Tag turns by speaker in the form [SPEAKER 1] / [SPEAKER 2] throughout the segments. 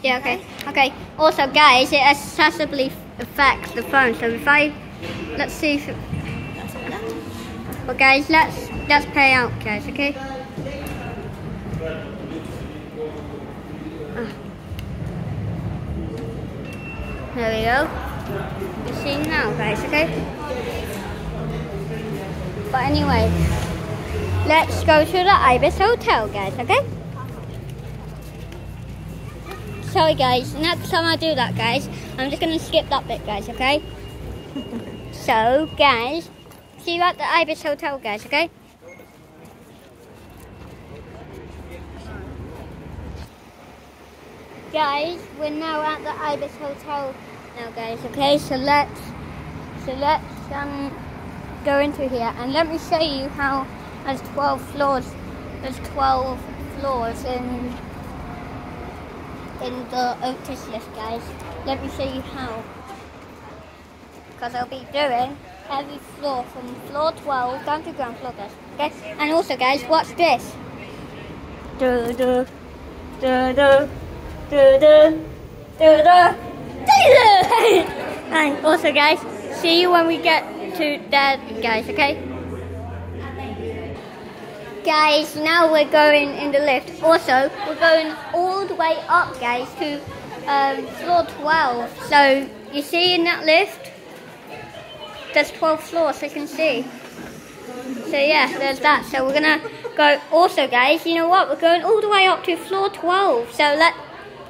[SPEAKER 1] Yeah, okay. Okay. Also, guys, it accessibly affects the phone. So if let's see if it, well, guys, let's pay out, guys, okay? There we go. You see now, guys, okay? But anyway, let's go to the Ibis Hotel, guys, okay? Sorry, guys. Next time I do that, guys, I'm just gonna skip that bit, guys, okay? So, guys, see you at the Ibis Hotel, guys, okay? Guys, we're now at the Ibis Hotel now, guys, okay? So let's go into here and let me show you how there's 12 floors. There's 12 floors in the Otis lift, guys. Let me show you how. Because I'll be doing every floor from floor 12 down to ground floor, guys. Okay? And also, guys, watch this. Do do do do do do do do. And also, guys, see you when we get to there, guys. Okay? Guys, now we're going in the lift. Also, we're going all the way up, guys, to floor 12. So, you see in that lift, there's 12 floors, so you can see. So, yeah, there's that. So, we're going to go. Also, guys, you know what? We're going all the way up to floor 12. So,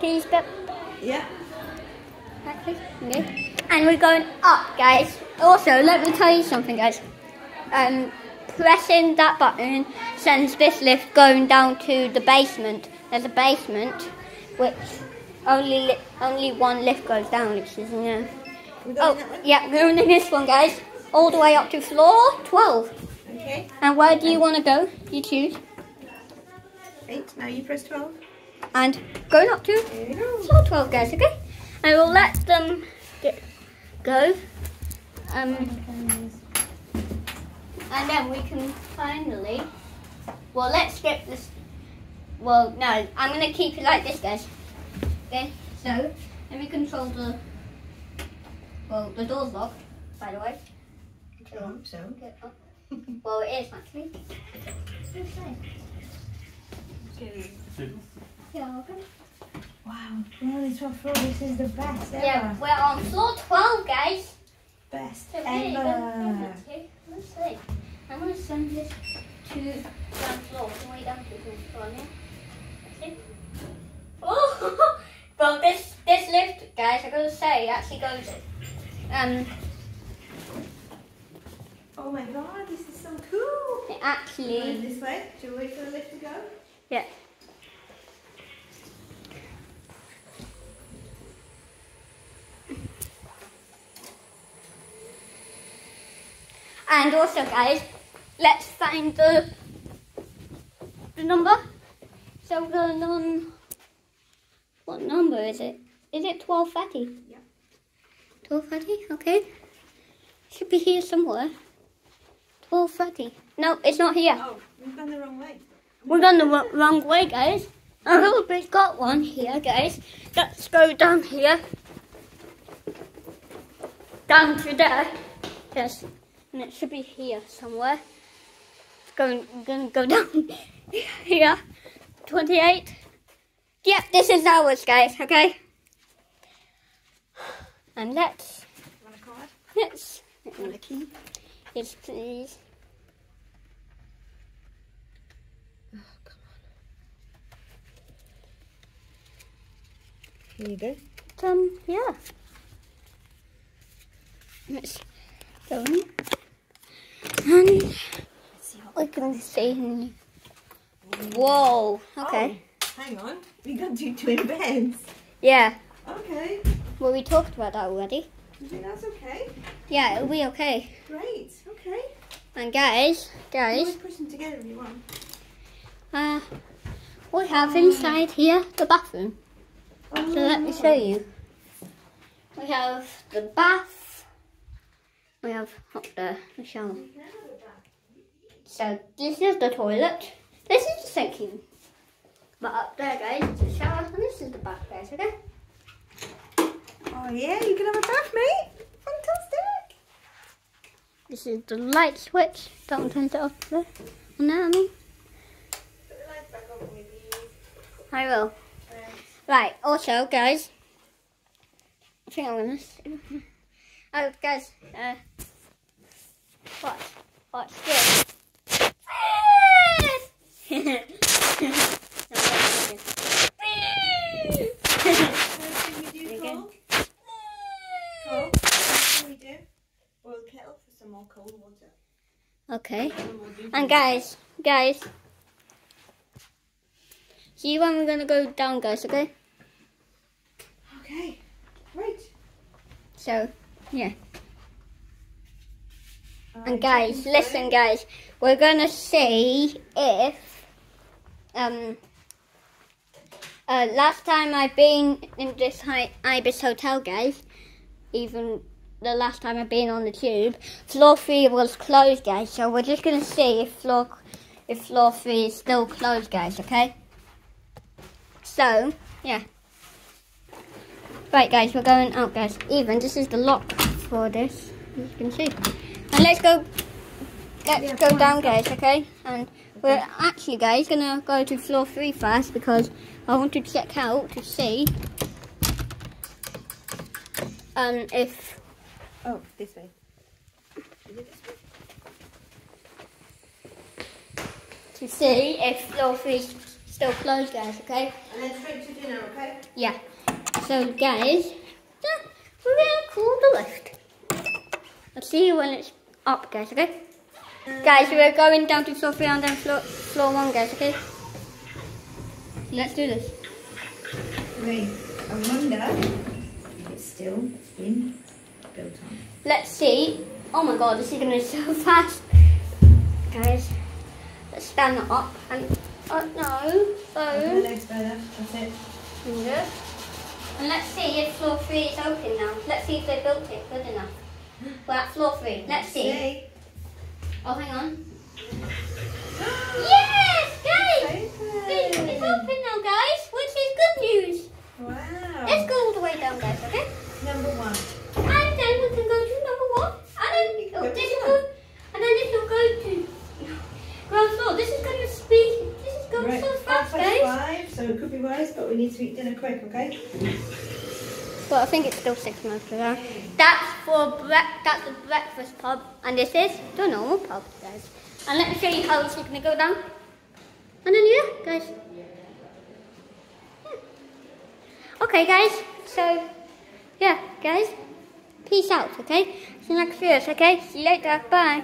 [SPEAKER 1] can you step?
[SPEAKER 2] Yeah.
[SPEAKER 1] Right, please. Okay. And we're going up, guys. Also, let me tell you something, guys. Pressing that button sends this lift going down to the basement. There's a basement, which only one lift goes down, which is, yeah. Oh, yeah, we're in this one, guys. All the way up to floor 12.
[SPEAKER 2] Okay.
[SPEAKER 1] And where do you want to go? You choose.
[SPEAKER 2] 8, now you press 12.
[SPEAKER 1] And going up to floor 12, guys, okay? And we'll let them go. And then we can finally, well, let's skip this. Well, no, I'm going to keep it like this, guys. Okay, so let me control the door's locked, by the way.
[SPEAKER 2] So.
[SPEAKER 1] Well, it is actually. Yeah, okay.
[SPEAKER 2] Wow, we're on the 12th floor. This is the best ever.
[SPEAKER 1] Yeah, we're on floor 12, guys.
[SPEAKER 2] Best
[SPEAKER 1] So
[SPEAKER 2] ever.
[SPEAKER 1] Let's see. I'm going to send this to ground floor. Can we down to ground floor now? See? Oh! Well, this lift, guys, I gotta say, actually goes.
[SPEAKER 2] Oh my god, this is so cool.
[SPEAKER 1] It actually.
[SPEAKER 2] This way. Should we wait for the lift to go?
[SPEAKER 1] Yeah. And also, guys, let's find the number. So we're going on. What number is it? Is it 1230?
[SPEAKER 2] Yeah.
[SPEAKER 1] 1230, okay. Should be here somewhere. 1230. No, it's not here.
[SPEAKER 2] Oh, we've gone the wrong way.
[SPEAKER 1] We've gone the wrong way, guys. I hope it's got one here, guys. Let's go down here. Down to there. Yes. And it should be here somewhere. We're going to go down here. 28. Yep, this is ours, guys, okay? And let's...
[SPEAKER 2] Want a card?
[SPEAKER 1] Let's...
[SPEAKER 2] Want a key?
[SPEAKER 1] Yes, please.
[SPEAKER 2] Oh, come on. Here you go.
[SPEAKER 1] Yeah. Let's go in. And let's see what we can see. Whoa, okay.
[SPEAKER 2] Oh, hang on. We got 2 twin beds.
[SPEAKER 1] Yeah.
[SPEAKER 2] Okay.
[SPEAKER 1] Well, we talked about that already.
[SPEAKER 2] You think that's okay?
[SPEAKER 1] Yeah, it'll be okay.
[SPEAKER 2] Great. Okay.
[SPEAKER 1] And guys,
[SPEAKER 2] You always push them together if you want.
[SPEAKER 1] we have inside here the bathroom. So let me show you. We have the bath. We have up there the shower. So this is the toilet. This is the sinking. But up there, guys, is the shower, and this is the bath, guys. Okay.
[SPEAKER 2] Oh yeah, you can have a bath, mate. Fantastic.
[SPEAKER 1] This is the light switch. Don't turn it off there. On there, I mean.
[SPEAKER 2] Put the lights back on with you.
[SPEAKER 1] I will. Right, also, guys. I think I'm gonna. Oh, guys. Watch this.
[SPEAKER 2] Boil kettle for some more cold water.
[SPEAKER 1] Okay. And guys, see when we're gonna go down, guys, okay?
[SPEAKER 2] Okay. Right.
[SPEAKER 1] So, yeah. And guys, listen, guys, we're gonna see if last time I've been in this Ibis hotel, guys, even the last time I've been on the tube, floor 3 was closed, guys. So we're just gonna see if floor 3 is still closed, guys. Okay. So yeah. Right, guys, we're going out, guys. Even this is the lock for this, as you can see. And let's go down, guys. Okay. And we're actually, guys, gonna go to floor 3 first because I want to check out to see if.
[SPEAKER 2] Oh, this way. Is it this way?
[SPEAKER 1] To see if floor 3 is still closed, guys, okay?
[SPEAKER 2] And then straight to dinner, okay?
[SPEAKER 1] Yeah. So, guys, we're gonna call the lift. I'll see you when it's up, guys, okay? Guys, we're going down to floor 3 and then floor 1, guys, okay? Let's do this.
[SPEAKER 2] Wait, I wonder if it's still been built on.
[SPEAKER 1] Let's see. Oh my god, this is gonna be so fast. Guys, let's stand it up and no,
[SPEAKER 2] Put the legs better, that's it.
[SPEAKER 1] Good. And let's see if floor 3 is open now. Let's see if they built it good enough. We're at floor 3. Let's see. Oh, hang on. Yes, guys! It's open now, guys, which is good news.
[SPEAKER 2] Wow.
[SPEAKER 1] Let's go all the way down, guys, okay?
[SPEAKER 2] Number 1.
[SPEAKER 1] And then we can go to number 1. And then this will go. And then this will go to ground floor. This is going to speed. This is going so fast, guys.
[SPEAKER 2] 5, so it could be wise, but we need to eat dinner quick, okay?
[SPEAKER 1] But I think it's still 6 months ago. That's that's the breakfast pub, and this is the normal pub, guys. And let me show you how it's going to go down. And then yeah, guys. Yeah. Okay, guys. So yeah, guys. Peace out, okay? See you next video, okay? See you later. Bye.